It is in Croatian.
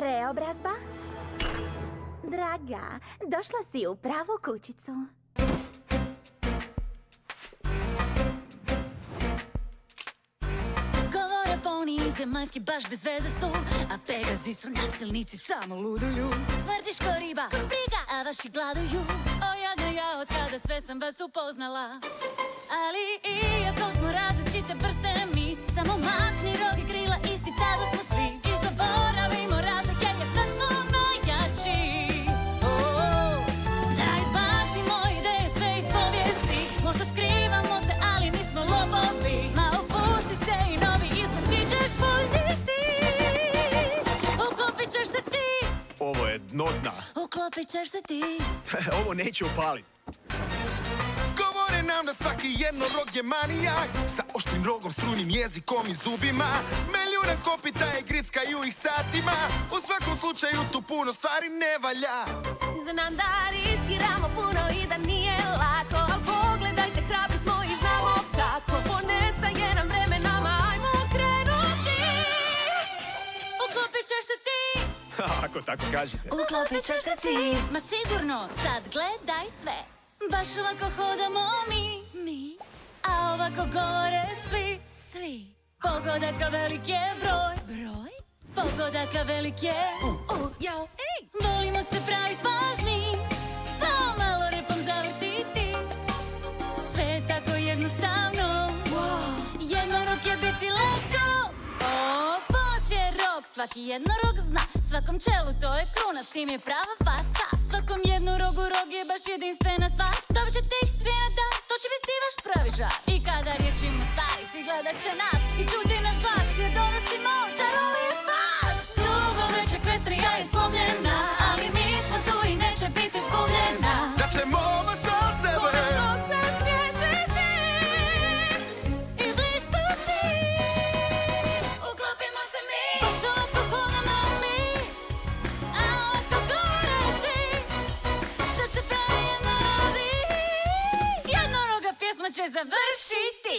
Preobrazba? Draga, došla si u pravu kućicu. Govore poni zemaljski baš bez veze su, a Pegazi su nasilnici, samo luduju. Smrtiško riba, ko briga, a vaši gladuju. O jadno ja, od kada sve sam vas upoznala. Ali iako smo različite vrste mi, samo makni rogi krila, isti tada smo svi. I zaboravimo razlike jer tad smo najjači. Da izbacimo ideje sve iz povijesti, možda skrivamo se, ali nismo lopovi. Ma opusti se i novi izgled ti ćeš voljeti. Uklopit ćeš se ti. Ovo je dno dna. Uklopit ćeš se ti. Ovo neće upalit. Govore nam da svaki jednorog je manijak, sa oštrim rogom, strujnim jezikom i zubima. Meljuran kopita i grickaju ih satima. U svakom slučaju tu puno stvari ne valja. Znam da riskiramo puno i da nije lako, al pogledajte, hrabri smo i znamo kako. Ponestaje nam vremenama, ajmo krenuti. Uklopit ćeš se ti. Ako tako kažete. Uklopit ćeš se ti. Ma sigurno, sad gledaj sve. Baš ovako hodamo mi. A ovako govore svi. Pogodaka velik je broj. Pogodaka velik je jao. Volimo se pravit važni, pa malo repom zavrtiti. Sve je tako jednostavno. Jednorog je biti lako. Ponos je rog, svaki jednorog zna. Svakom čelu to je kruna, s tim je prava faca. Svakom jednorogu rog je baš jedinstvena stvar. Dobit će tih svijena da, to će biti vaš pravi žar. I kada riješimo stvari, svi gledat će nas i čuti naš glas, jer donosimo čarovi spas. Dugo veća kvestrija je slomljena, ali mi smo tu i neće biti izgubljena. Da ćemo vas od sebe Konačno se smiješiti I blistati. Uklopimo se mi. Baš ovako hodamo mi. A ovako gore svi. Sad se pravi jednorozi. Jednoroga pjesma će završiti.